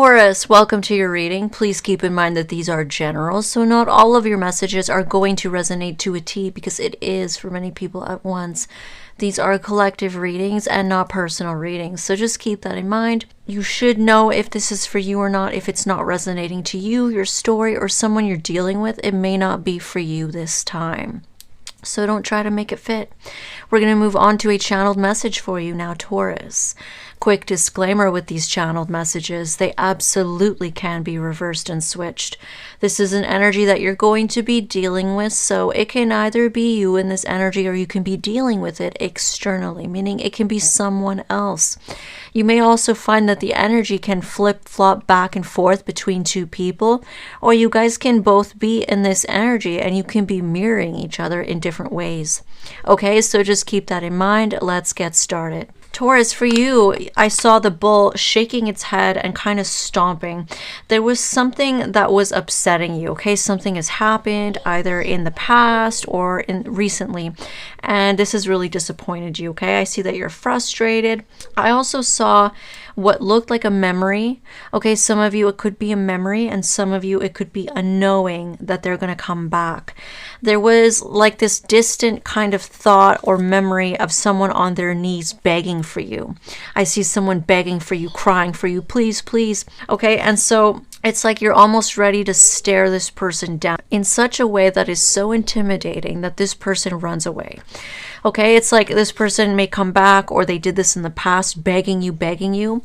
Taurus, welcome to your reading. Please keep in mind that these are general, so not all of your messages are going to resonate to a T because it is for many people at once. These are collective readings and not personal readings, so just keep that in mind. You should know if this is for you or not. If it's not resonating to you, your story, or someone you're dealing with, it may not be for you this time. So don't try to make it fit. We're going to move on to a channeled message for you now, Taurus. Quick disclaimer with these channeled messages, they absolutely can be reversed and switched. This is an energy that you're going to be dealing with, so it can either be you in this energy or you can be dealing with it externally, meaning it can be someone else. You may also find that the energy can flip-flop back and forth between two people, or you guys can both be in this energy and you can be mirroring each other in different ways. Okay, so just keep that in mind. Let's get started. Taurus, for you, I saw the bull shaking its head and kind of stomping. There was something that was upsetting you, okay? Something has happened either in the past or recently, and this has really disappointed you, okay? I see that you're frustrated. I also saw what looked like a memory, okay? Some of you, it could be a memory, and some of you, it could be a knowing that they're going to come back. There was like this distant kind of thought or memory of someone on their knees begging for you. I see someone begging for you, crying for you, please, please. Okay, and so it's like you're almost ready to stare this person down in such a way that is so intimidating that this person runs away. Okay, it's like this person may come back, or they did this in the past, begging you.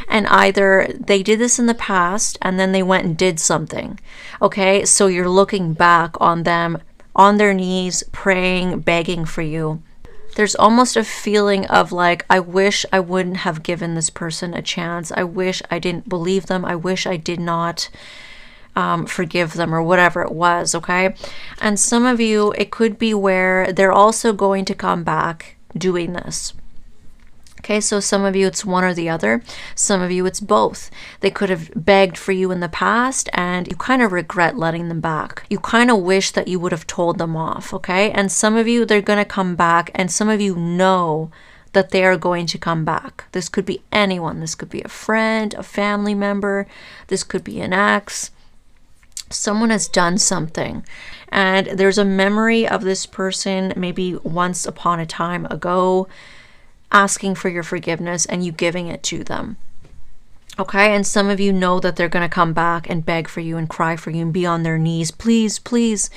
And either they did this in the past and then they went and did something. Okay, so you're looking back on them on their knees, praying, begging for you. There's almost a feeling of like, I wish I wouldn't have given this person a chance. I wish I didn't believe them. I wish I did not forgive them, or whatever it was, okay? And some of you, it could be where they're also going to come back doing this. Okay, so some of you, it's one or the other. Some of you, it's both. They could have begged for you in the past and you kind of regret letting them back. You kind of wish that you would have told them off, okay? And some of you, they're going to come back, and some of you know that they are going to come back. This could be anyone. This could be a friend, a family member. This could be an ex. Someone has done something, and there's a memory of this person maybe once upon a time ago asking for your forgiveness and you giving it to them. Okay, and some of you know that they're going to come back and beg for you and cry for you and be on their knees, please, please.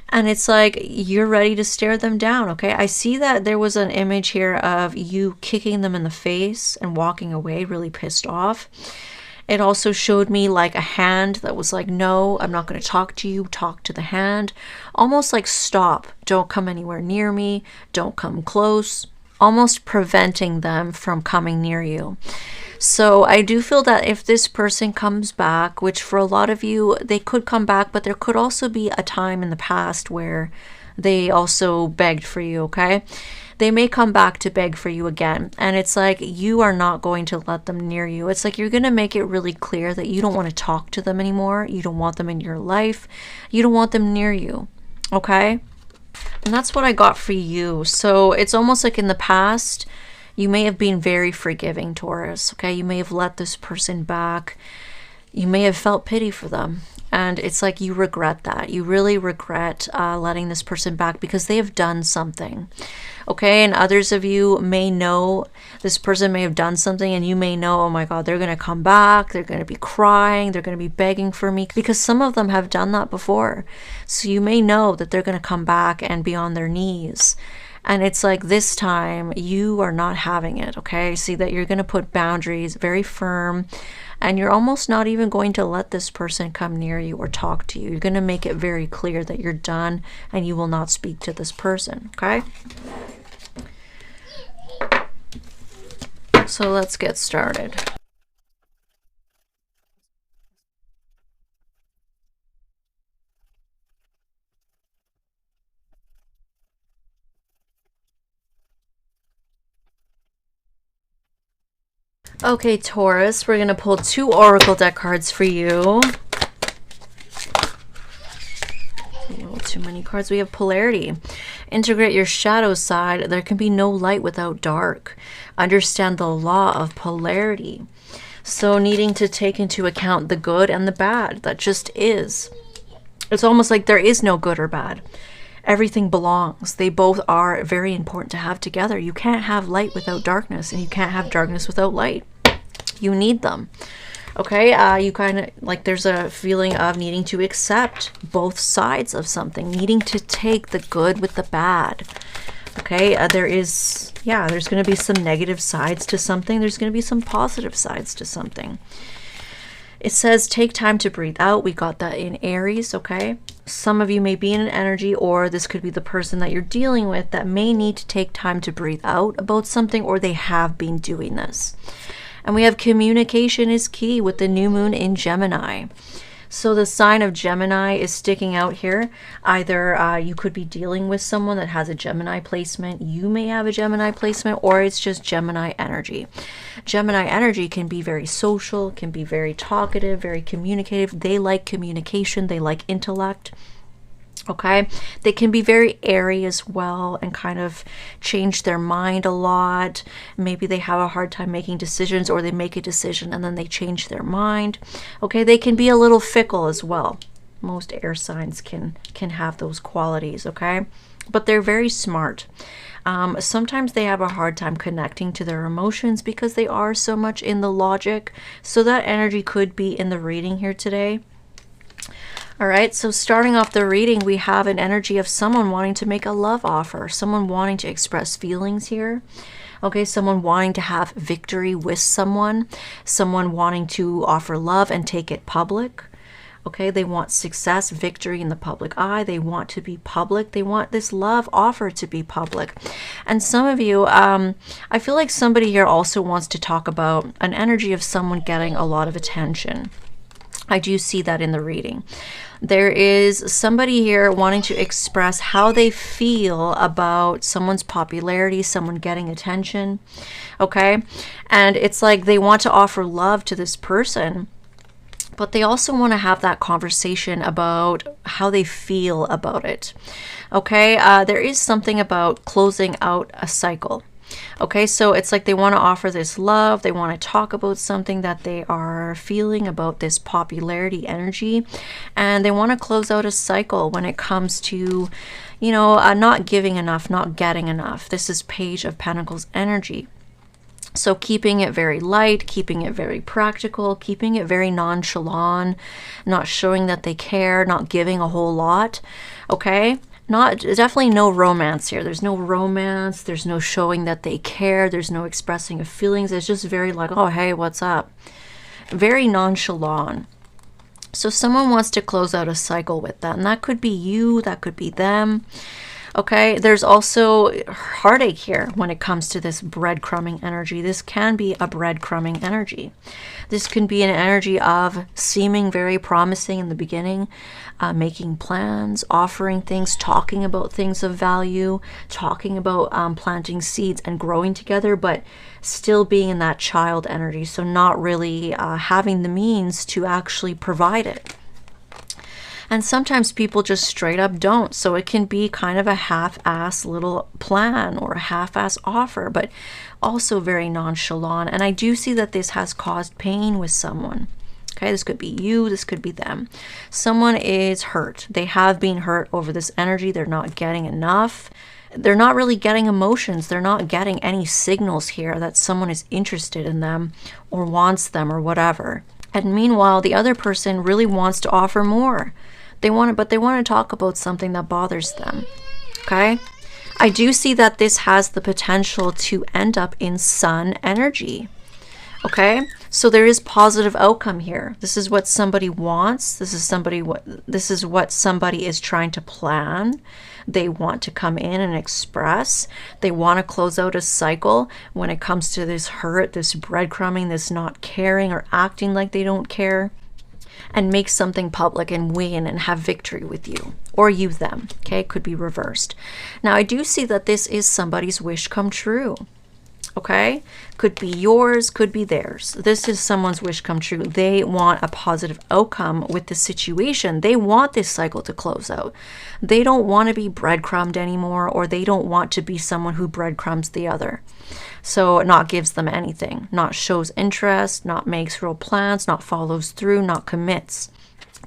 And it's like you're ready to stare them down, okay? I see that there was an image here of you kicking them in the face and walking away really pissed off. It also showed me like a hand that was like, no, I'm not going to talk to you. Talk to the hand. Almost like, stop. Don't come anywhere near me. Don't come close. Almost preventing them from coming near you. So I do feel that if this person comes back, which for a lot of you, they could come back, but there could also be a time in the past where they also begged for you, okay? They may come back to beg for you again. And it's like you are not going to let them near you. It's like you're going to make it really clear that you don't want to talk to them anymore. You don't want them in your life. You don't want them near you. Okay? And that's what I got for you. So it's almost like in the past, you may have been very forgiving, Taurus. Okay? You may have let this person back. You may have felt pity for them. And it's like you regret that. You really regret letting this person back because they have done something. Okay, and others of you may know this person may have done something, and you may know, oh my God, they're going to come back. They're going to be crying. They're going to be begging for me, because some of them have done that before. So you may know that they're going to come back and be on their knees. And it's like this time you are not having it, okay? See that you're going to put boundaries very firm, and you're almost not even going to let this person come near you or talk to you. You're going to make it very clear that you're done and you will not speak to this person, okay? So let's get started. Okay, Taurus, we're going to pull 2 Oracle deck cards for you. A little too many cards. We have polarity. Integrate your shadow side. There can be no light without dark. Understand the law of polarity. So needing to take into account the good and the bad that just is. It's almost like there is no good or bad. Everything belongs. They both are very important to have together. You can't have light without darkness, and you can't have darkness without light. You need them. Okay, you kind of like, there's a feeling of needing to accept both sides of something, needing to take the good with the bad. Okay, there's going to be some negative sides to something. There's going to be some positive sides to something. It says take time to breathe out. We got that in Aries, okay? Some of you may be in an energy, or this could be the person that you're dealing with that may need to take time to breathe out about something, or they have been doing this. And we have communication is key with the new moon in Gemini. So the sign of Gemini is sticking out here. Either you could be dealing with someone that has a Gemini placement. You may have a Gemini placement, or it's just Gemini energy. Gemini energy can be very social, can be very talkative, very communicative. They like communication. They like intellect. Okay, they can be very airy as well and kind of change their mind a lot. Maybe they have a hard time making decisions, or they make a decision and then they change their mind. Okay, they can be a little fickle as well. Most air signs can have those qualities, okay? But they're very smart. Sometimes they have a hard time connecting to their emotions because they are so much in the logic. So that energy could be in the reading here today. All right, so starting off the reading, we have an energy of someone wanting to make a love offer, someone wanting to express feelings here. Okay, someone wanting to have victory with someone wanting to offer love and take it public. Okay, they want success, victory in the public eye. They want to be public. They want this love offer to be public. And some of you, I feel like somebody here also wants to talk about an energy of someone getting a lot of attention. I do see that in the reading. There is somebody here wanting to express how they feel about someone's popularity, someone getting attention, okay? And it's like they want to offer love to this person, but they also want to have that conversation about how they feel about it, okay? There is something about closing out a cycle. Okay, so it's like they want to offer this love. They want to talk about something that they are feeling about this popularity energy. And they want to close out a cycle when it comes to, you know, not giving enough, not getting enough. This is Page of Pentacles energy. So keeping it very light, keeping it very practical, keeping it very nonchalant, not showing that they care, not giving a whole lot. Okay. Definitely no romance here. There's no romance. There's no showing that they care. There's no expressing of feelings. It's just very like, oh, hey, what's up? Very nonchalant. So someone wants to close out a cycle with that. And that could be you. That could be them. Okay, there's also heartache here when it comes to this breadcrumbing energy. This can be a breadcrumbing energy. This can be an energy of seeming very promising in the beginning, making plans, offering things, talking about things of value, talking about planting seeds and growing together, but still being in that child energy. So not really having the means to actually provide it. And sometimes people just straight up don't. So it can be kind of a half-ass little plan or a half-ass offer, but also very nonchalant. And I do see that this has caused pain with someone. Okay, this could be you, this could be them. Someone is hurt. They have been hurt over this energy. They're not getting enough. They're not really getting emotions. They're not getting any signals here that someone is interested in them or wants them or whatever. And meanwhile, the other person really wants to offer more. But they want to talk about something that bothers them. Okay? I do see that this has the potential to end up in sun energy. Okay? So there is positive outcome here. This is what somebody wants. This is what somebody is trying to plan. They want to come in and express. They want to close out a cycle when it comes to this hurt, this breadcrumbing, this not caring or acting like they don't care, and make something public and win and have victory with you, or you them. Okay, it could be reversed. Now I do see that this is somebody's wish come true. Okay, could be yours, could be theirs. This is someone's wish come true. They want a positive outcome with the situation. They want this cycle to close out. They don't want to be breadcrumbed anymore, or they don't want to be someone who breadcrumbs the other. So not gives them anything, not shows interest, not makes real plans, not follows through, not commits.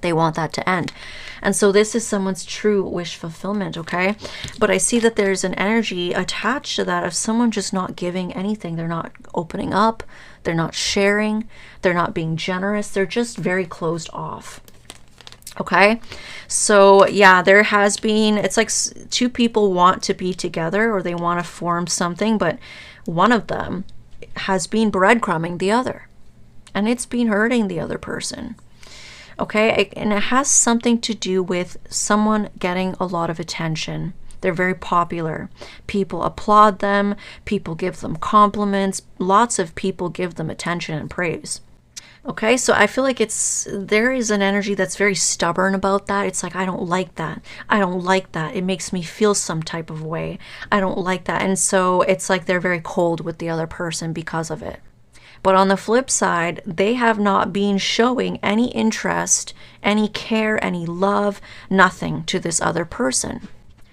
They want that to end. And so this is someone's true wish fulfillment, okay? But I see that there's an energy attached to that of someone just not giving anything. They're not opening up. They're not sharing. They're not being generous. They're just very closed off. Okay? So yeah, there has been, it's like two people want to be together, or they want to form something, but one of them has been breadcrumbing the other. And it's been hurting the other person. Okay, and it has something to do with someone getting a lot of attention. They're very popular. People applaud them. People give them compliments. Lots of people give them attention and praise. Okay, so I feel like there is an energy that's very stubborn about that. It's like, I don't like that. I don't like that. It makes me feel some type of way. I don't like that. And so it's like they're very cold with the other person because of it. But on the flip side, they have not been showing any interest, any care, any love, nothing to this other person.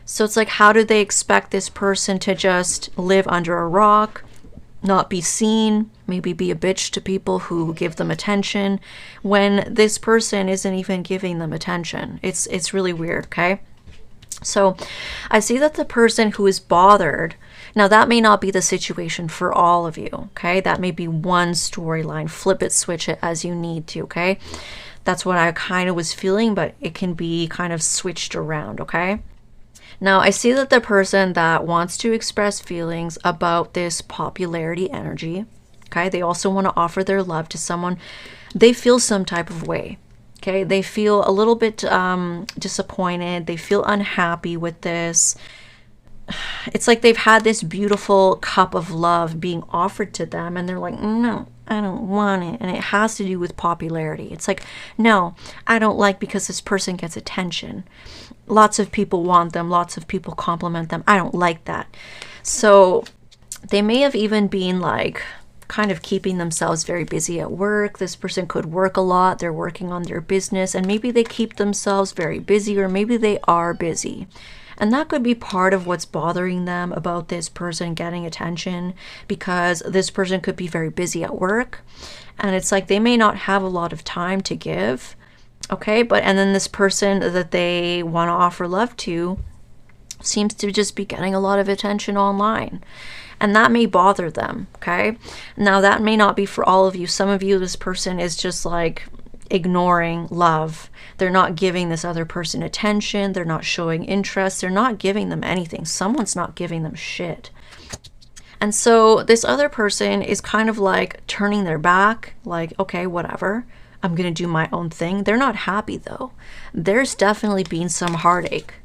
So it's like, how do they expect this person to just live under a rock, not be seen, maybe be a bitch to people who give them attention, when this person isn't even giving them attention? It's really weird, okay? So I see that the person who is bothered, now that may not be the situation for all of you, okay? That may be one storyline. Flip it, switch it as you need to, okay? That's what I kind of was feeling, but it can be kind of switched around, okay? Now I see that the person that wants to express feelings about this popularity energy, okay? They also want to offer their love to someone. They feel some type of way. Okay, they feel a little bit disappointed. They feel unhappy with this. It's like they've had this beautiful cup of love being offered to them, and they're like, no, I don't want it. And it has to do with popularity. It's like, no, I don't like because this person gets attention. Lots of people want them. Lots of people compliment them. I don't like that. So they may have even been like, kind of keeping themselves very busy at work. This person could work a lot. They're working on their business, and maybe they keep themselves very busy, or maybe they are busy. And that could be part of what's bothering them about this person getting attention, because this person could be very busy at work, and it's like they may not have a lot of time to give. Okay, and then this person that they want to offer love to seems to just be getting a lot of attention online. And that may bother them, okay? Now, that may not be for all of you. Some of you, this person is just like ignoring love. They're not giving this other person attention. They're not showing interest. They're not giving them anything. Someone's not giving them shit. And so this other person is kind of like turning their back, like, okay, whatever. I'm going to do my own thing. They're not happy, though. There's definitely been some heartache,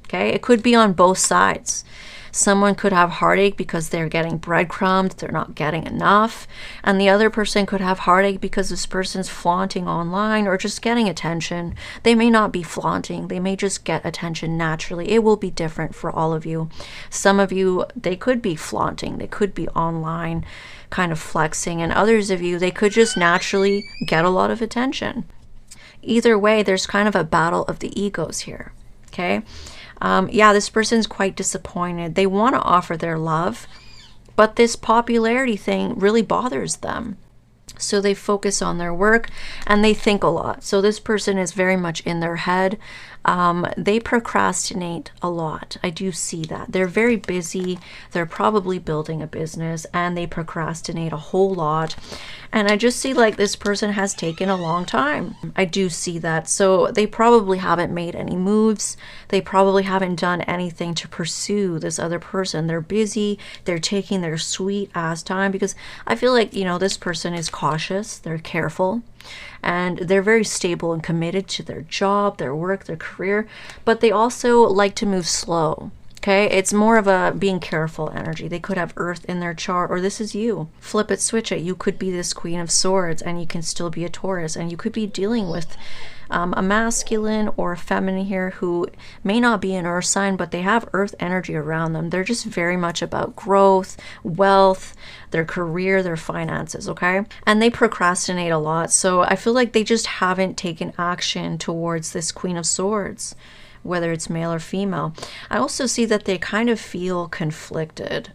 okay? It could be on both sides. Someone could have heartache because they're getting breadcrumbed, they're not getting enough. And the other person could have heartache because this person's flaunting online or just getting attention. They may not be flaunting, they may just get attention naturally. It will be different for all of you. Some of you, they could be flaunting, they could be online kind of flexing. And others of you, they could just naturally get a lot of attention. Either way, there's kind of a battle of the egos here, okay? Yeah, this person's quite disappointed. They want to offer their love, but this popularity thing really bothers them. So they focus on their work and they think a lot. So this person is very much in their head. They procrastinate a lot. I do see that. They're very busy. They're probably building a business and they procrastinate a whole lot. And I just see like this person has taken a long time. I do see that. So they probably haven't made any moves. They probably haven't done anything to pursue this other person. They're busy. They're taking their sweet ass time because I feel like, you know, this person is cautious. They're careful. And they're very stable and committed to their job, their work, their career, but they also like to move slow. Okay, it's more of a being careful energy. They could have Earth in their chart, or this is you. Flip it, switch it. You could be this Queen of Swords and you can still be a Taurus, and you could be dealing with a masculine or a feminine here who may not be an earth sign, but they have earth energy around them. They're just very much about growth, wealth, their career, their finances, okay? And they procrastinate a lot. So I feel like they just haven't taken action towards this Queen of Swords, whether it's male or female. I also see that they kind of feel conflicted.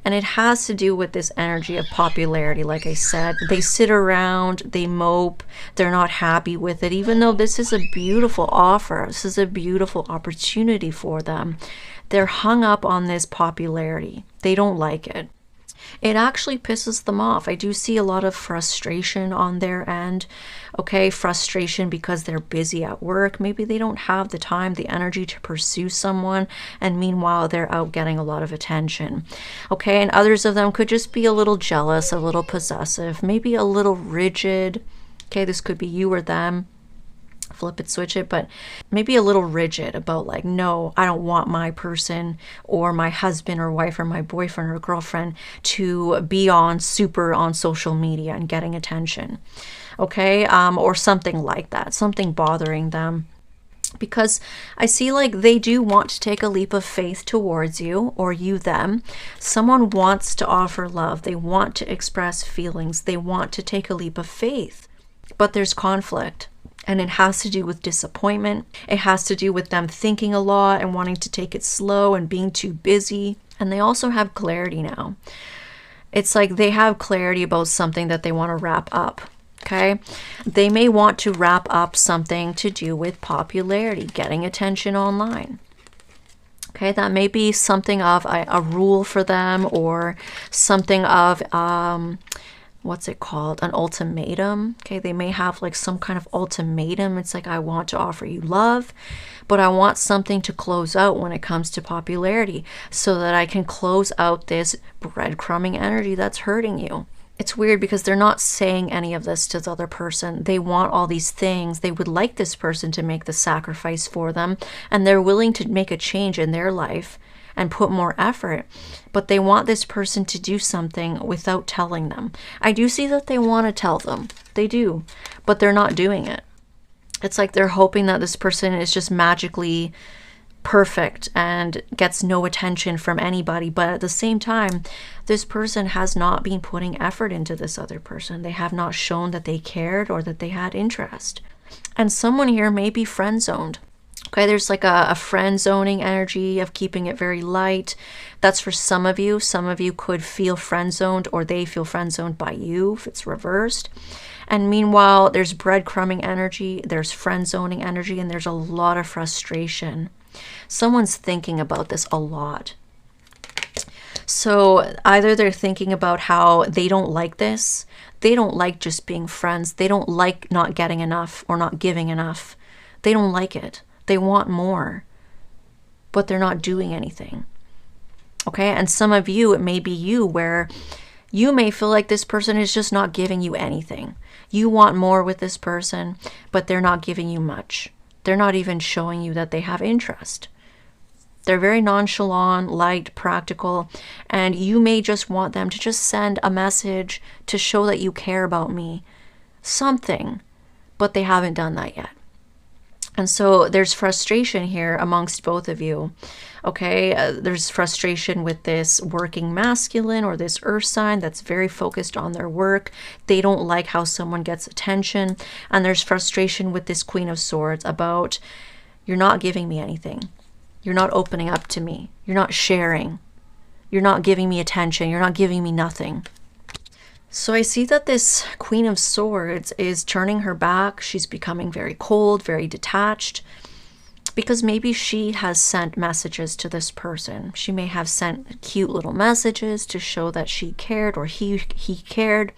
And it has to do with this energy of popularity. Like I said, they sit around, they mope, they're not happy with it, even though this is a beautiful offer. This is a beautiful opportunity for them. They're hung up on this popularity. They don't like it. It actually pisses them off. I do see a lot of frustration on their end. Okay, frustration because they're busy at work. Maybe they don't have the time, the energy to pursue someone, and meanwhile they're out getting a lot of attention. Okay, and others of them could just be a little jealous, a little possessive, maybe a little rigid. Okay, this could be you or them. Flip it, switch it, but maybe a little rigid about like, no, I don't want my person or my husband or wife or my boyfriend or girlfriend to be on social media and getting attention. Okay, or something like that, something bothering them. Because I see like they do want to take a leap of faith towards you, or you them. Someone wants to offer love. They want to express feelings. They want to take a leap of faith, but there's conflict. And it has to do with disappointment. It has to do with them thinking a lot and wanting to take it slow and being too busy. And they also have clarity now. It's like they have clarity about something that they want to wrap up. Okay. They may want to wrap up something to do with popularity, getting attention online. Okay. That may be something of a rule for them, or something of, what's it called? An ultimatum. Okay, they may have like some kind of ultimatum. It's like, I want to offer you love, but I want something to close out when it comes to popularity so that I can close out this breadcrumbing energy that's hurting you. It's weird because they're not saying any of this to the other person. They want all these things. They would like this person to make the sacrifice for them, and they're willing to make a change in their life and put more effort, but they want this person to do something without telling them. I do see that they want to tell them. They do, but they're not doing it. It's like they're hoping that this person is just magically perfect and gets no attention from anybody, but at the same time, this person has not been putting effort into this other person. They have not shown that they cared or that they had interest. And someone here may be friend-zoned. Okay, there's like a friend zoning energy of keeping it very light. That's for some of you. Some of you could feel friend zoned, or they feel friend zoned by you if it's reversed. And meanwhile, there's breadcrumbing energy, there's friend zoning energy, and there's a lot of frustration. Someone's thinking about this a lot. So either they're thinking about how they don't like this. They don't like just being friends. They don't like not getting enough or not giving enough. They don't like it. They want more, but they're not doing anything. Okay, and some of you, it may be you, where you may feel like this person is just not giving you anything. You want more with this person, but they're not giving you much. They're not even showing you that they have interest. They're very nonchalant, light, practical, and you may just want them to just send a message to show that you care about me. Something, but they haven't done that yet. And so there's frustration here amongst both of you. Okay, there's frustration with this working masculine or this earth sign that's very focused on their work. They don't like how someone gets attention. And there's frustration with this Queen of Swords about, you're not giving me anything. You're not opening up to me. You're not sharing. You're not giving me attention. You're not giving me nothing. So I see that this Queen of Swords is turning her back. She's becoming very cold, very detached, because maybe she has sent messages to this person. She may have sent cute little messages to show that she cared, or he cared.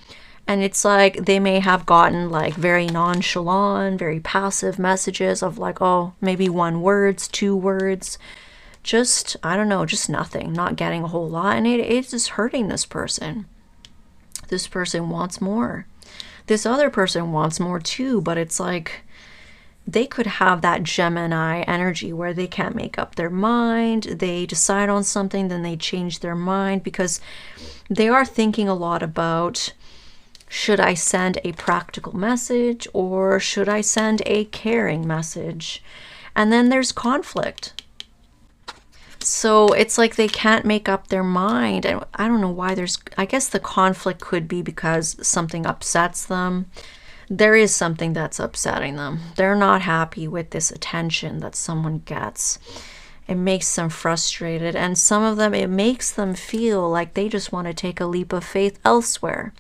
And it's like they may have gotten like very nonchalant, very passive messages of like, oh, maybe 1 word, 2 words. Just, I don't know, just nothing, not getting a whole lot. And it's just hurting this person. This person wants more. This other person wants more too, but it's like they could have that Gemini energy where they can't make up their mind. They decide on something, then they change their mind, because they are thinking a lot about Should I send a practical message or should I send a caring message? And then there's conflict. So it's like they can't make up their mind. And I don't know why I guess the conflict could be because something upsets them. There is something that's upsetting them. They're not happy with this attention that someone gets. It makes them frustrated. And some of them, it makes them feel like they just want to take a leap of faith elsewhere.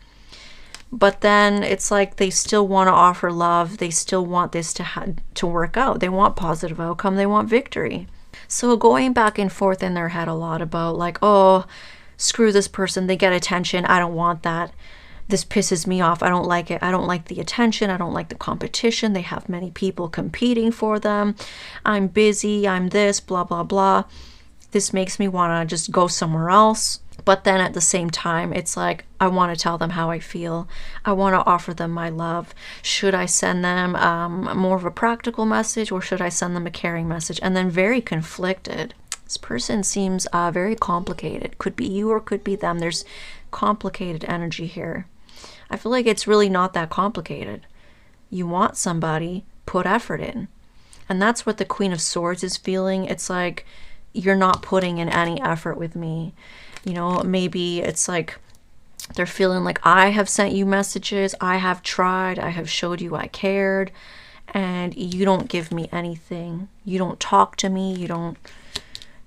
But then it's like they still want to offer love. They still want this to work out. They want positive outcome. They want victory. So going back and forth in their head a lot about like, oh, screw this person. They get attention. I don't want that. This pisses me off. I don't like it. I don't like the attention. I don't like the competition. They have many people competing for them. I'm busy. I'm this, blah, blah, blah. This makes me want to just go somewhere else. But then at the same time, it's like, I want to tell them how I feel. I want to offer them my love. Should I send them more of a practical message or should I send them a caring message? And then very conflicted. This person seems very complicated. Could be you or could be them. There's complicated energy here. I feel like it's really not that complicated. You want somebody, put effort in. And that's what the Queen of Swords is feeling. It's like, you're not putting in any effort with me. You know, maybe it's like they're feeling like I have sent you messages. I have tried. I have showed you I cared. And you don't give me anything. You don't talk to me. You don't,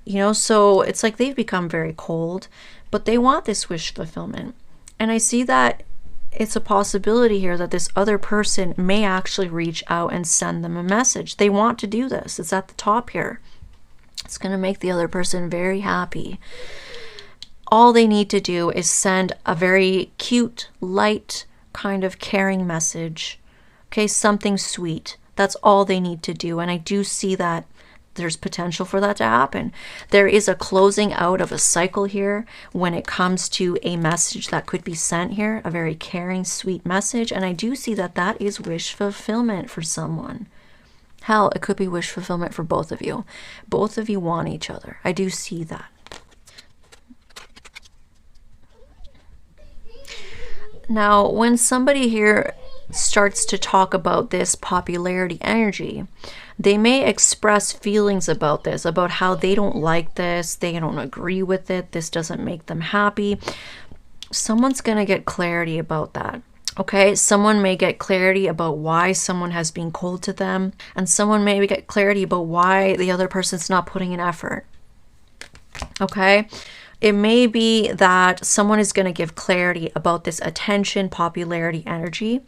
you know, so it's like they've become very cold. But they want this wish fulfillment. And I see that it's a possibility here that this other person may actually reach out and send them a message. They want to do this. It's at the top here. It's going to make the other person very happy. All they need to do is send a very cute, light, kind of caring message. Okay, something sweet. That's all they need to do. And I do see that there's potential for that to happen. There is a closing out of a cycle here when it comes to a message that could be sent here, a very caring, sweet message. And I do see that that is wish fulfillment for someone. Hell, it could be wish fulfillment for both of you. Both of you want each other. I do see that. Now, when somebody here starts to talk about this popularity energy, they may express feelings about this, about how they don't like this, they don't agree with it, this doesn't make them happy. Someone's going to get clarity about that. Okay, someone may get clarity about why someone has been cold to them, and someone may get clarity about why the other person's not putting in effort. Okay, it may be that someone is going to give clarity about this attention, popularity energy.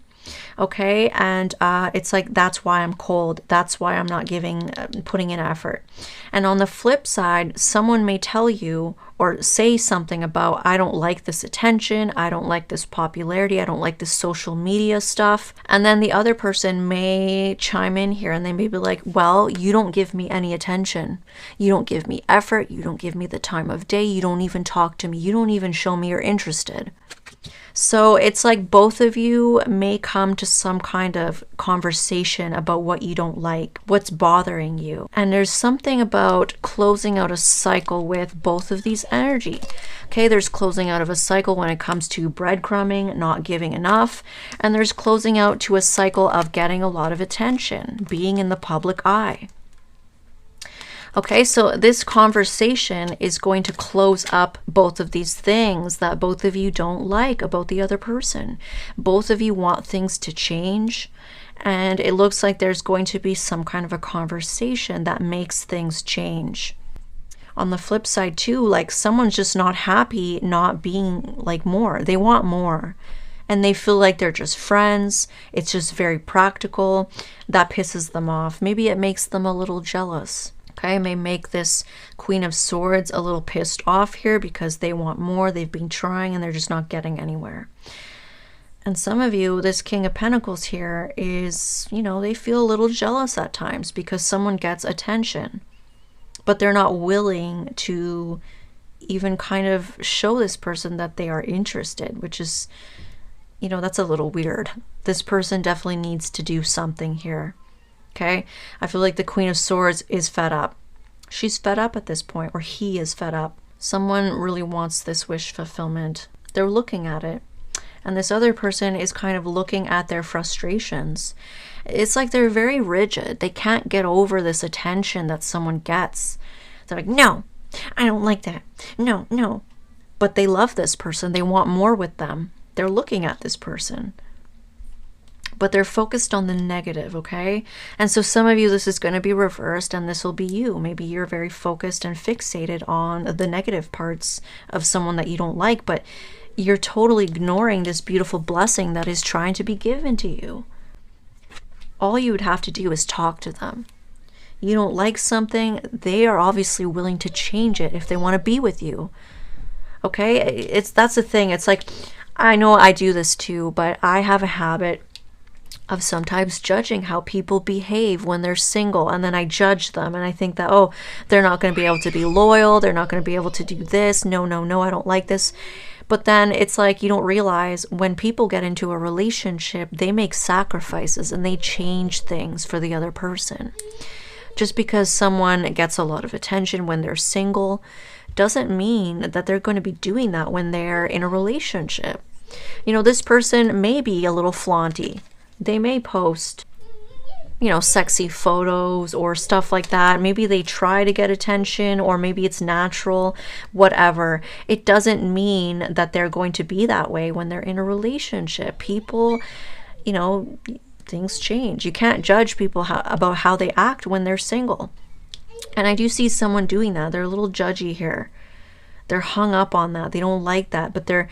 Okay, and it's like, that's why I'm cold. That's why I'm not putting in effort. And on the flip side, someone may tell you or say something about, I don't like this attention. I don't like this popularity. I don't like this social media stuff. And then the other person may chime in here and they may be like, well, you don't give me any attention. You don't give me effort. You don't give me the time of day. You don't even talk to me. You don't even show me you're interested. So it's like both of you may come to some kind of conversation about what you don't like, what's bothering you. And there's something about closing out a cycle with both of these energy. Okay, there's closing out of a cycle when it comes to breadcrumbing, not giving enough. And there's closing out to a cycle of getting a lot of attention, being in the public eye. Okay, so this conversation is going to close up both of these things that both of you don't like about the other person. Both of you want things to change, and it looks like there's going to be some kind of a conversation that makes things change. On the flip side too, like someone's just not happy not being like more. They want more. And they feel like they're just friends. It's just very practical. That pisses them off. Maybe it makes them a little jealous. Okay, may make this Queen of Swords a little pissed off here because they want more. They've been trying and they're just not getting anywhere. And some of you, this King of Pentacles here is, you know, they feel a little jealous at times because someone gets attention. But they're not willing to even kind of show this person that they are interested, which is, you know, that's a little weird. This person definitely needs to do something here. Okay, I feel like the Queen of Swords is fed up. She's fed up at this point, or he is fed up. Someone really wants this wish fulfillment. They're looking at it And this other person is kind of looking at their frustrations. It's like they're very rigid. They can't get over this attention that someone gets. They're like, no, I don't like that. No, no. But they love this person. They want more with them. They're looking at this person. But they're focused on the negative, okay? And so some of you, this is going to be reversed, and this will be you. Maybe you're very focused and fixated on the negative parts of someone that you don't like, but you're totally ignoring this beautiful blessing that is trying to be given to you. All you would have to do is talk to them. You don't like something, they are obviously willing to change it if they want to be with you. Okay? That's the thing. It's like, I know I do this too, but I have a habit of sometimes judging how people behave when they're single, and then I judge them and I think that, oh, they're not going to be able to be loyal, they're not going to be able to do this, no, I don't like this. But then it's like you don't realize when people get into a relationship, they make sacrifices and they change things for the other person. Just because someone gets a lot of attention when they're single doesn't mean that they're going to be doing that when they're in a relationship. You know, this person may be a little flaunty. They may post, you know, sexy photos or stuff like that. Maybe they try to get attention, or maybe it's natural, whatever. It doesn't mean that they're going to be that way when they're in a relationship. People, you know, things change. You can't judge people about how they act when they're single. And I do see someone doing that. They're a little judgy here. They're hung up on that. They don't like that, but they're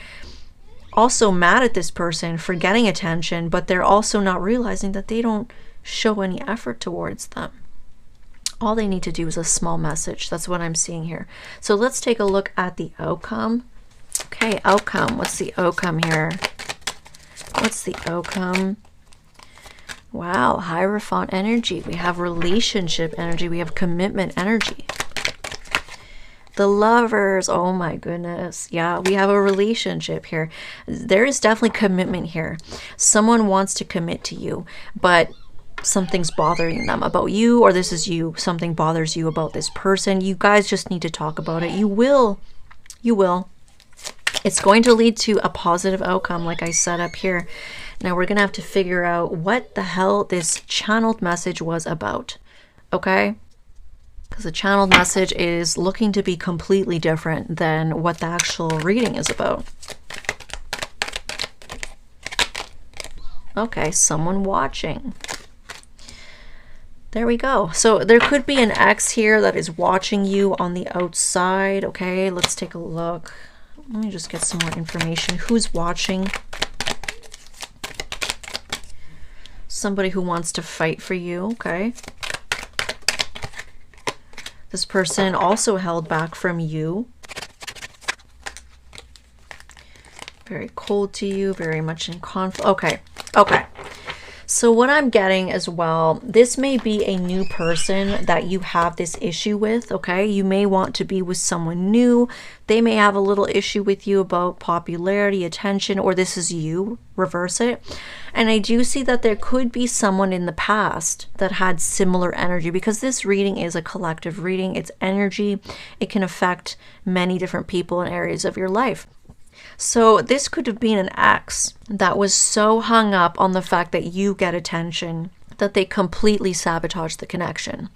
also mad at this person for getting attention, but they're also not realizing that they don't show any effort towards them. All they need to do is a small message. That's what I'm seeing here. So let's take a look at the outcome. Okay, outcome. What's the outcome here? What's the outcome? Wow, Hierophant energy. We have relationship energy. We have commitment energy. The Lovers, oh my goodness. Yeah, we have a relationship here. There is definitely commitment here. Someone wants to commit to you, but something's bothering them about you, or this is you. Something bothers you about this person. You guys just need to talk about it. You will. You will. It's going to lead to a positive outcome, like I said up here. Now we're going to have to figure out what the hell this channeled message was about. Okay? Because the channeled message is looking to be completely different than what the actual reading is about. Okay, someone watching. There we go. So there could be an ex here that is watching you on the outside. Okay, let's take a look. Let me just get some more information. Who's watching? Somebody who wants to fight for you. Okay. This person also held back from you. Very cold to you, very much in conflict. Okay, okay. So what I'm getting as well, this may be a new person that you have this issue with, okay? You may want to be with someone new. They may have a little issue with you about popularity, attention, or this is you, reverse it. And I do see that there could be someone in the past that had similar energy, because this reading is a collective reading. It's energy. It can affect many different people in areas of your life. So this could have been an ex that was so hung up on the fact that you get attention that they completely sabotage the connection.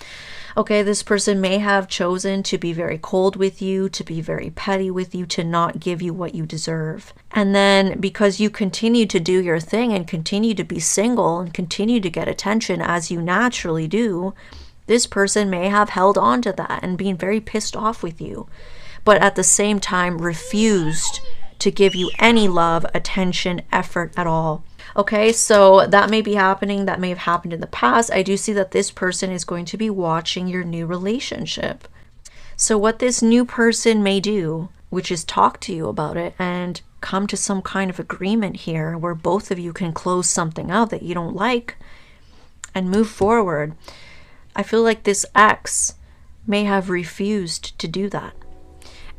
Okay, this person may have chosen to be very cold with you, to be very petty with you, to not give you what you deserve. And then because you continue to do your thing and continue to be single and continue to get attention as you naturally do, this person may have held on to that and been very pissed off with you, but at the same time refused to give you any love, attention, effort at all. Okay, so that may be happening. That may have happened in the past. I do see that this person is going to be watching your new relationship. So what this new person may do, which is talk to you about it and come to some kind of agreement here where both of you can close something out that you don't like and move forward. I feel like this ex may have refused to do that.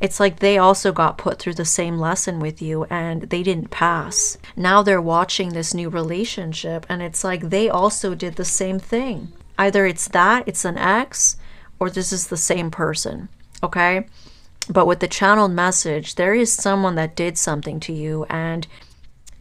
It's like they also got put through the same lesson with you and they didn't pass. Now they're watching this new relationship and it's like they also did the same thing. Either it's that, it's an ex, or this is the same person, okay? But with the channeled message, there is someone that did something to you and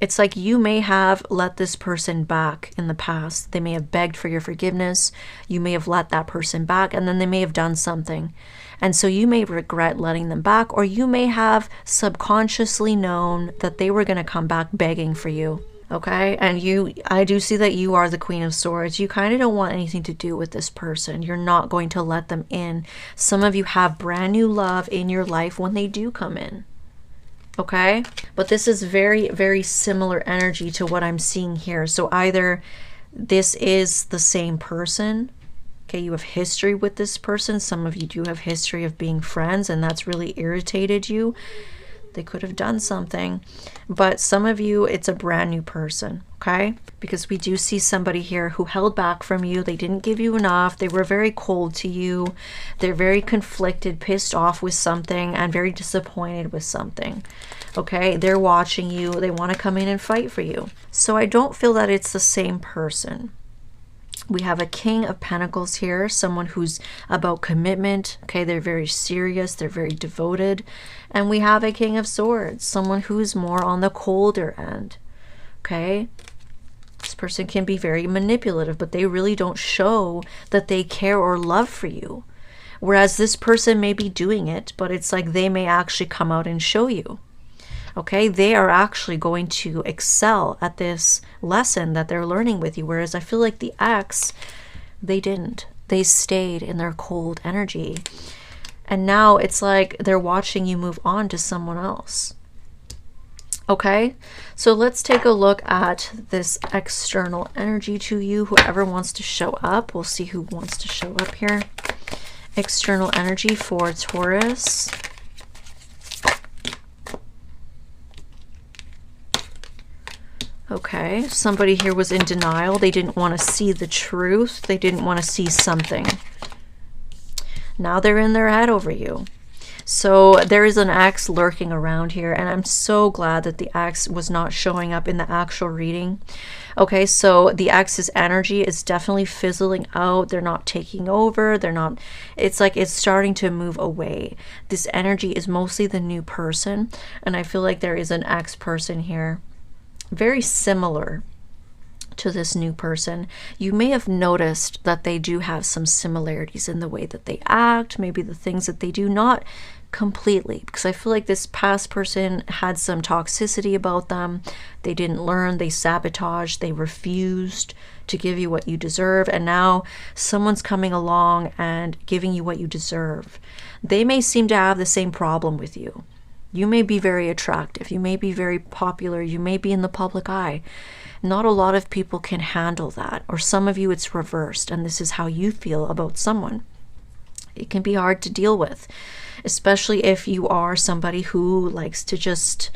It's like you may have let this person back in the past. They may have begged for your forgiveness. You may have let that person back, and then they may have done something. And so you may regret letting them back, or you may have subconsciously known that they were going to come back begging for you. Okay? And I do see that you are the Queen of Swords. You kind of don't want anything to do with this person. You're not going to let them in. Some of you have brand new love in your life when they do come in. Okay? But this is very, very similar energy to what I'm seeing here. So either this is the same person. Okay, you have history with this person. Some of you do have history of being friends, and that's really irritated you. They could have done something. But some of you, it's a brand new person, okay? Because we do see somebody here who held back from you. They didn't give you enough. They were very cold to you. They're very conflicted, pissed off with something, and very disappointed with something. Okay, they're watching you. They want to come in and fight for you. So I don't feel that it's the same person. We have a King of Pentacles here, someone who's about commitment. Okay, they're very serious, they're very devoted. And we have a King of Swords, someone who's more on the colder end. Okay, this person can be very manipulative, but they really don't show that they care or love for you. Whereas this person may be doing it, but it's like they may actually come out and show you. Okay, they are actually going to excel at this lesson that they're learning with you. Whereas I feel like the ex, they didn't. They stayed in their cold energy. And now it's like they're watching you move on to someone else. Okay, so let's take a look at this external energy to you. Whoever wants to show up, we'll see who wants to show up here. External energy for Taurus. Okay, somebody here was in denial. They didn't want to see the truth. They didn't want to see something. Now they're in their head over you. So there is an ex lurking around here, and I'm so glad that the ex was not showing up in the actual reading. Okay, so the ex's energy is definitely fizzling out. They're not taking over. They're not, it's like it's starting to move away. This energy is mostly the new person, and I feel like there is an ex person here. Very similar to this new person. You may have noticed that they do have some similarities in the way that they act, maybe the things that they do, not completely, because I feel like this past person had some toxicity about them. They didn't learn, they sabotaged, they refused to give you what you deserve, and now someone's coming along and giving you what you deserve. They may seem to have the same problem with you. You may be very attractive, you may be very popular, you may be in the public eye. Not a lot of people can handle that, or some of you it's reversed, and this is how you feel about someone. It can be hard to deal with, especially if you are somebody who likes to just,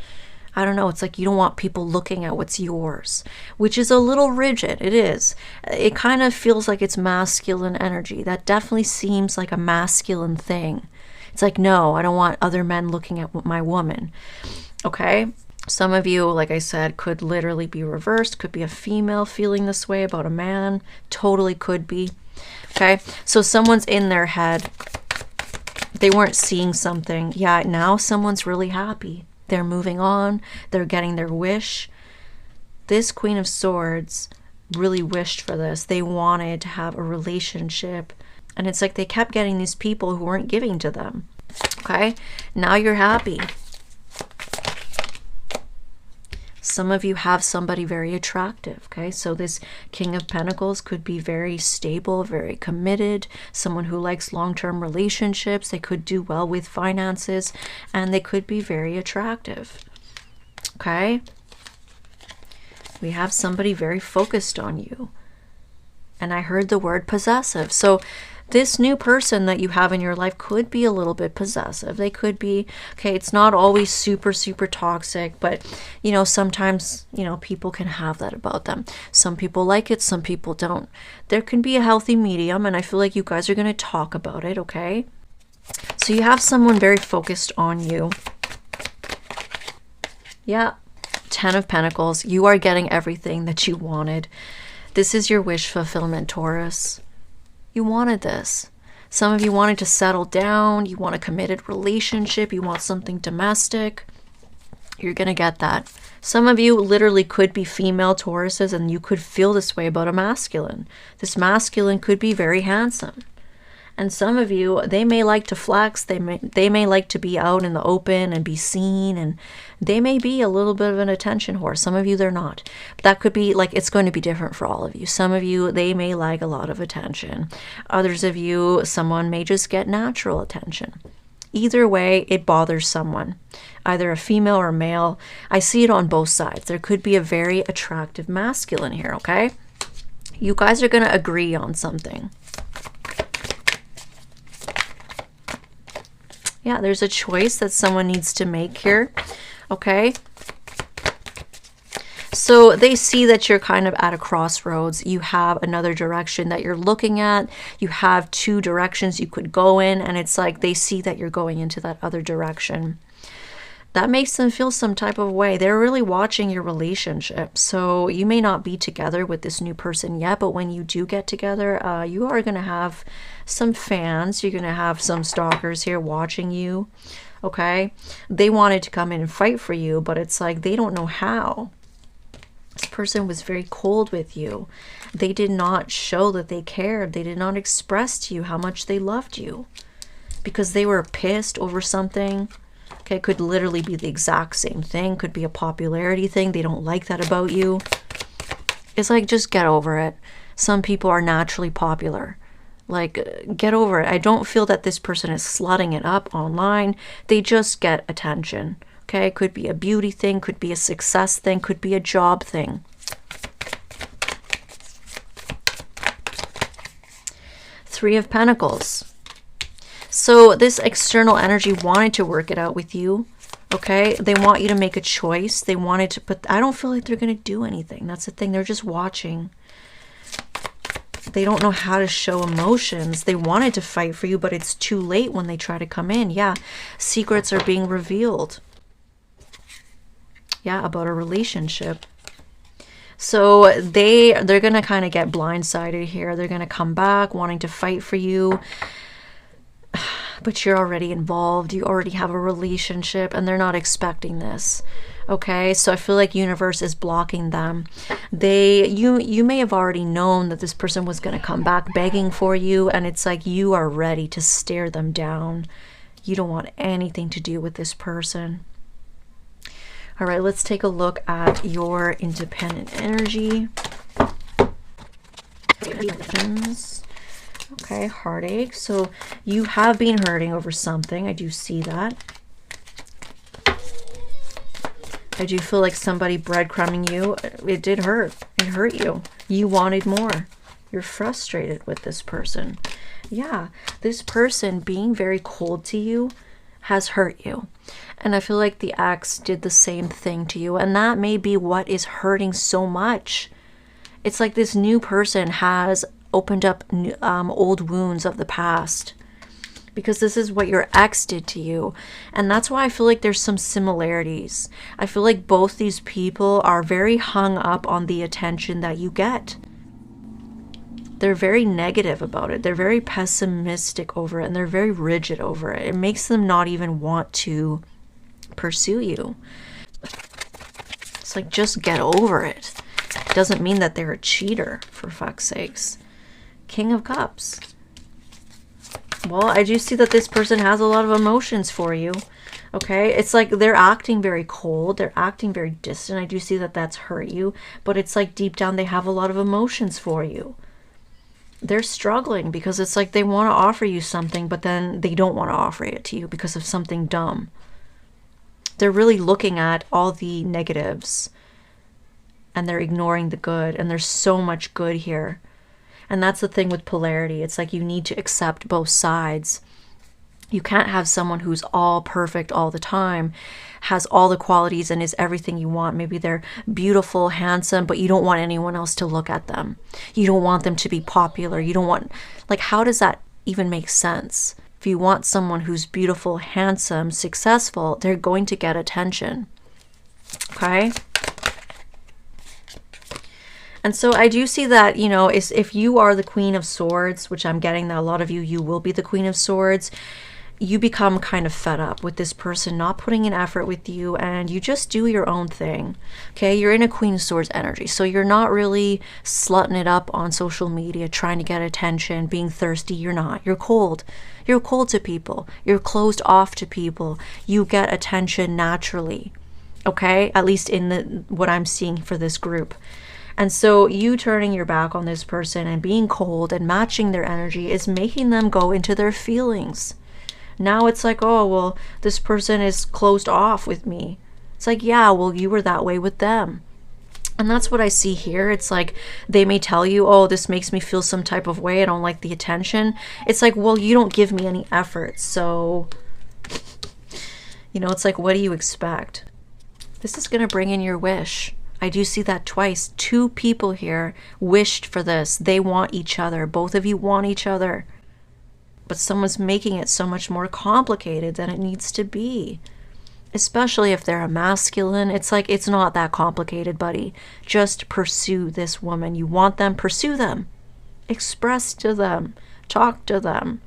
I don't know, it's like you don't want people looking at what's yours, which is a little rigid. It is. It kind of feels like it's masculine energy. That definitely seems like a masculine thing. It's like, no, I don't want other men looking at my woman. Okay? Some of you, like I said, could literally be reversed. Could be a female feeling this way about a man. Totally could be. Okay? So someone's in their head. They weren't seeing something. Yeah, now someone's really happy. They're moving on. They're getting their wish. This Queen of Swords really wished for this. They wanted to have a relationship. And it's like they kept getting these people who weren't giving to them. Okay? Now you're happy. Some of you have somebody very attractive. Okay? So this King of Pentacles could be very stable, very committed. Someone who likes long-term relationships. They could do well with finances. And they could be very attractive. Okay? We have somebody very focused on you. And I heard the word possessive. So this new person that you have in your life could be a little bit possessive. They could be, okay, it's not always super, super toxic, but, you know, sometimes, you know, people can have that about them. Some people like it, some people don't. There can be a healthy medium, and I feel like you guys are going to talk about it, okay? So you have someone very focused on you. Yeah, 10 of Pentacles. You are getting everything that you wanted. This is your wish fulfillment, Taurus. You wanted this. Some of you wanted to settle down. You want a committed relationship. You want something domestic. You're going to get that. Some of you literally could be female Tauruses, and you could feel this way about a masculine. This masculine could be very handsome. And some of you, they may like to flex. They may like to be out in the open and be seen. And they may be a little bit of an attention whore. Some of you, they're not. But that could be like, it's going to be different for all of you. Some of you, they may like a lot of attention. Others of you, someone may just get natural attention. Either way, it bothers someone, either a female or male. I see it on both sides. There could be a very attractive masculine here, okay? You guys are going to agree on something. Yeah, there's a choice that someone needs to make here, okay? So they see that you're kind of at a crossroads. You have another direction that you're looking at. You have two directions you could go in, and it's like they see that you're going into that other direction. That makes them feel some type of way. They're really watching your relationship. So you may not be together with this new person yet, but when you do get together, you are going to have some fans. You're going to have some stalkers here watching you, okay? They wanted to come in and fight for you, but it's like they don't know how. This person was very cold with you. They did not show that they cared. They did not express to you how much they loved you because they were pissed over something. Okay, could literally be the exact same thing. Could be a popularity thing. They don't like that about you. It's like, just get over it. Some people are naturally popular. Like, get over it. I don't feel that this person is slutting it up online. They just get attention. Okay, could be a beauty thing, could be a success thing, could be a job thing. Three of Pentacles. So this external energy wanted to work it out with you. Okay, they want you to make a choice. They wanted to, but I don't feel like they're going to do anything. That's the thing. They're just watching. They don't know how to show emotions. They wanted to fight for you, but it's too late when they try to come in. Yeah, secrets are being revealed. Yeah, about a relationship. So they're going to kind of get blindsided here. They're going to come back wanting to fight for you. But you're already involved. You already have a relationship, and they're not expecting this. Okay, so I feel like universe is blocking them. You may have already known that this person was going to come back begging for you, and it's like you are ready to stare them down. You don't want anything to do with this person. All right, let's take a look at your independent energy. Okay, heartache. So you have been hurting over something. I do see that. I do feel like somebody breadcrumbing you. It did hurt. It hurt you. You wanted more. You're frustrated with this person. Yeah, this person being very cold to you has hurt you. And I feel like the ex did the same thing to you. And that may be what is hurting so much. It's like this new person has opened up old wounds of the past. Because this is what your ex did to you. And that's why I feel like there's some similarities. I feel like both these people are very hung up on the attention that you get. They're very negative about it. They're very pessimistic over it, and they're very rigid over it. It makes them not even want to pursue you. It's like, just get over it. It doesn't mean that they're a cheater, for fuck's sakes. King of Cups. Well, I do see that this person has a lot of emotions for you. Okay, it's like they're acting very cold. They're acting very distant. I do see that that's hurt you, but it's like deep down they have a lot of emotions for you. They're struggling because it's like they want to offer you something, but then they don't want to offer it to you because of something dumb. They're really looking at all the negatives and they're ignoring the good, and there's so much good here. And that's the thing with polarity. It's like you need to accept both sides. You can't have someone who's all perfect all the time, has all the qualities and is everything you want. Maybe they're beautiful, handsome, but you don't want anyone else to look at them. You don't want them to be popular. You don't want, like, how does that even make sense? If you want someone who's beautiful, handsome, successful, they're going to get attention. Okay? And so I do see that, you know, if you are the Queen of Swords, which I'm getting that a lot of you will be the Queen of Swords, you become kind of fed up with this person not putting in effort with you, and you just do your own thing. Okay, you're in a Queen of Swords energy, so you're not really slutting it up on social media, trying to get attention, being thirsty. You're not. You're cold. You're cold to people. You're closed off to people. You get attention naturally. Okay, at least in what I'm seeing for this group. And so you turning your back on this person and being cold and matching their energy is making them go into their feelings. Now it's like, oh, well, this person is closed off with me. It's like, yeah, well, you were that way with them. And that's what I see here. It's like they may tell you, oh, this makes me feel some type of way. I don't like the attention. It's like, well, you don't give me any effort. So, you know, it's like, what do you expect? This is going to bring in your wish. I do see that twice. 2 people here wished for this. They want each other. Both of you want each other. But someone's making it so much more complicated than it needs to be. Especially if they're a masculine. It's like, it's not that complicated, buddy. Just pursue this woman. You want them, pursue them. Express to them. Talk to them.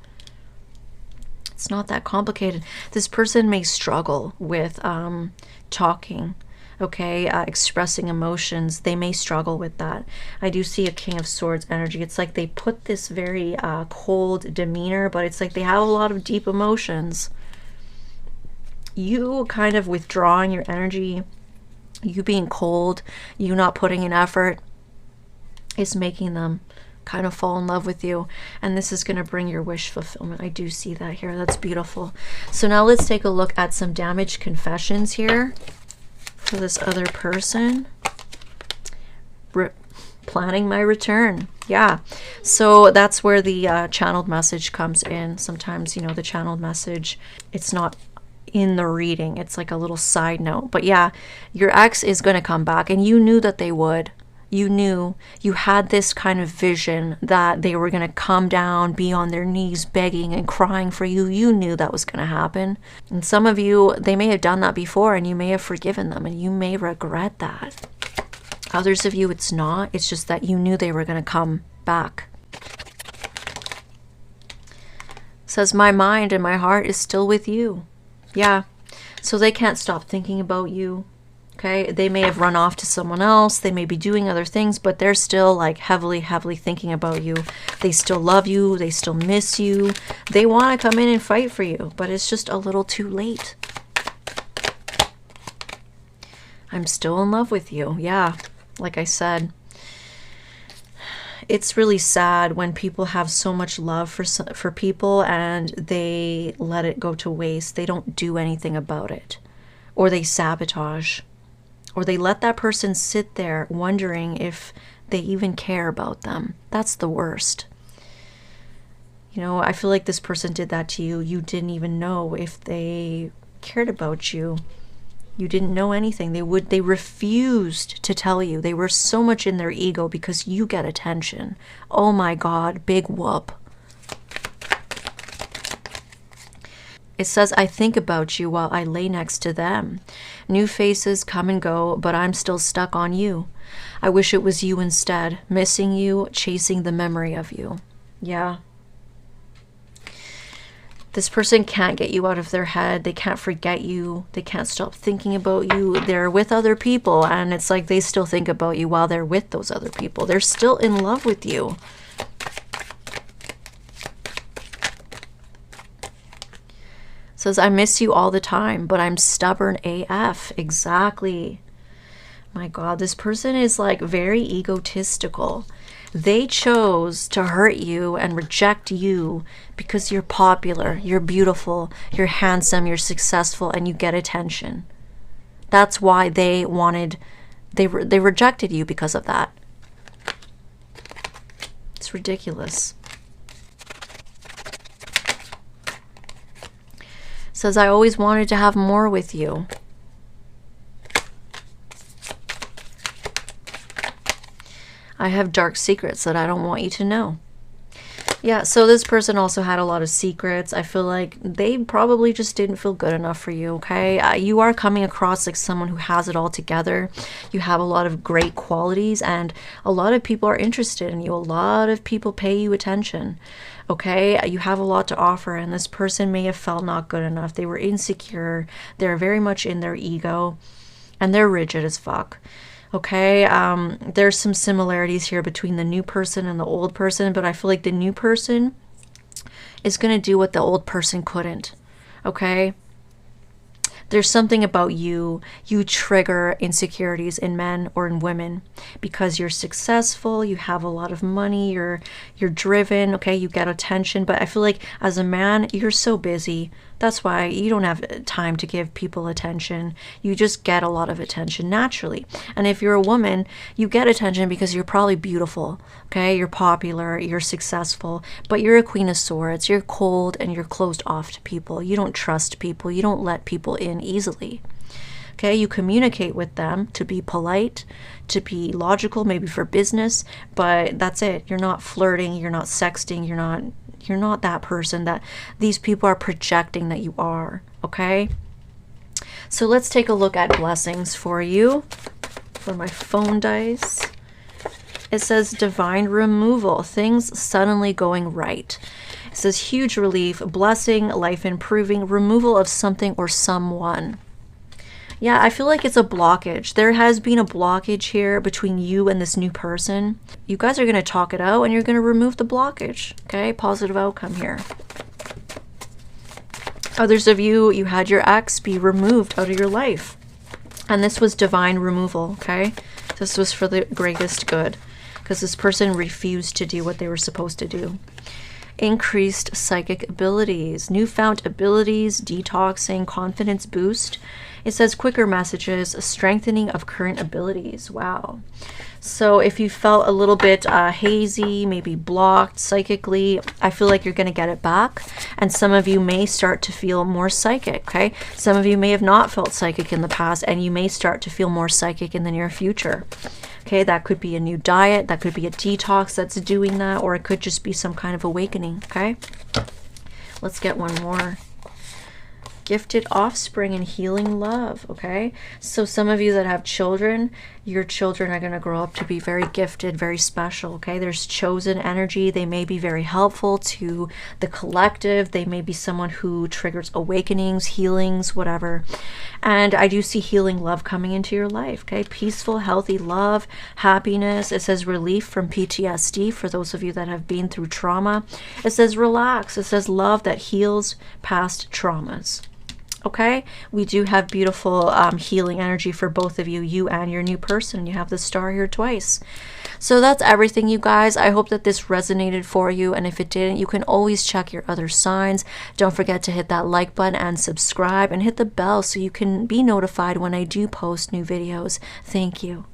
It's not that complicated. This person may struggle with talking. Okay, expressing emotions. They may struggle with that. I do see a King of Swords energy. It's like they put this very cold demeanor, but it's like they have a lot of deep emotions. You kind of withdrawing your energy, you being cold, you not putting in effort, is making them kind of fall in love with you. And this is going to bring your wish fulfillment. I do see that here. That's beautiful. So now let's take a look at some damaged confessions here. For this other person. Planning my return. Yeah. So that's where the channeled message comes in. Sometimes, you know, the channeled message, it's not in the reading. It's like a little side note. But yeah, your ex is going to come back, and you knew that they would. You knew, you had this kind of vision that they were going to come down, be on their knees begging and crying for you. You knew that was going to happen. And some of you, they may have done that before, and you may have forgiven them, and you may regret that. Others of you, it's not. It's just that you knew they were going to come back. It says, my mind and my heart is still with you. Yeah. So they can't stop thinking about you. Okay, they may have run off to someone else. They may be doing other things, but they're still like heavily thinking about you. They still love you. They still miss you. They want to come in and fight for you, but it's just a little too late. I'm still in love with you. Yeah, like I said. It's really sad when people have so much love for people and they let it go to waste. They don't do anything about it, or they sabotage. Or they let that person sit there wondering if they even care about them. That's the worst. You know, I feel like this person did that to you. You didn't even know if they cared about you. You didn't know anything. They refused to tell you. They were so much in their ego because you get attention. Oh my God, big whoop. It says, I think about you while I lay next to them. New faces come and go, but I'm still stuck on you. I wish it was you instead, missing you, chasing the memory of you. Yeah. This person can't get you out of their head. They can't forget you. They can't stop thinking about you. They're with other people, and it's like they still think about you while they're with those other people. They're still in love with you. Says, I miss you all the time, but I'm stubborn AF. Exactly. My God, this person is like very egotistical. They chose to hurt you and reject you because you're popular, you're beautiful, you're handsome, you're successful, and you get attention. That's why they rejected you because of that. It's ridiculous. Says, I always wanted to have more with you. I have dark secrets that I don't want you to know. Yeah, so this person also had a lot of secrets. I feel like they probably just didn't feel good enough for you, okay? You are coming across like someone who has it all together. You have a lot of great qualities, and a lot of people are interested in you. A lot of people pay you attention. Okay, you have a lot to offer, and this person may have felt not good enough. They were insecure. They're very much in their ego, and they're rigid as fuck. Okay, there's some similarities here between the new person and the old person, but I feel like the new person is going to do what the old person couldn't. Okay, there's something about you trigger insecurities in men or in women because you're successful, you have a lot of money, you're driven, okay, you get attention. But I feel like as a man, you're so busy. That's why you don't have time to give people attention. You just get a lot of attention naturally. And if you're a woman, you get attention because you're probably beautiful, okay? You're popular, you're successful, but you're a Queen of Swords. You're cold and you're closed off to people. You don't trust people. You don't let people in easily. Okay, you communicate with them to be polite, to be logical, maybe for business, but that's it. You're not flirting, you're not sexting, you're not that person that these people are projecting that you are, okay? So let's take a look at blessings for you, for my phone dice. It says divine removal, things suddenly going right. It says huge relief, blessing, life improving, removal of something or someone. Yeah, I feel like it's a blockage. There has been a blockage here between you and this new person. You guys are going to talk it out and you're going to remove the blockage. Okay, positive outcome here. Others of you, you had your ex be removed out of your life. And this was divine removal, okay? This was for the greatest good because this person refused to do what they were supposed to do. Increased psychic abilities, newfound abilities, detoxing, confidence boost. It says quicker messages, strengthening of current abilities. Wow. So if you felt a little bit hazy, maybe blocked psychically, I feel like you're going to get it back. And some of you may start to feel more psychic, okay? Some of you may have not felt psychic in the past, and you may start to feel more psychic in the near future. Okay, that could be a new diet, that could be a detox that's doing that, or it could just be some kind of awakening, okay? Let's get one more. Gifted offspring and healing love, okay? So some of you that have children, your children are going to grow up to be very gifted, very special, okay? There's chosen energy. They may be very helpful to the collective. They may be someone who triggers awakenings, healings, whatever. And I do see healing love coming into your life, okay? Peaceful, healthy love, happiness. It says relief from PTSD for those of you that have been through trauma. It says relax. It says love that heals past traumas. Okay, we do have beautiful healing energy for both of you, you and your new person. You have the star here twice. So that's everything, you guys. I hope that this resonated for you. And if it didn't, you can always check your other signs. Don't forget to hit that like button and subscribe and hit the bell so you can be notified when I do post new videos. Thank you.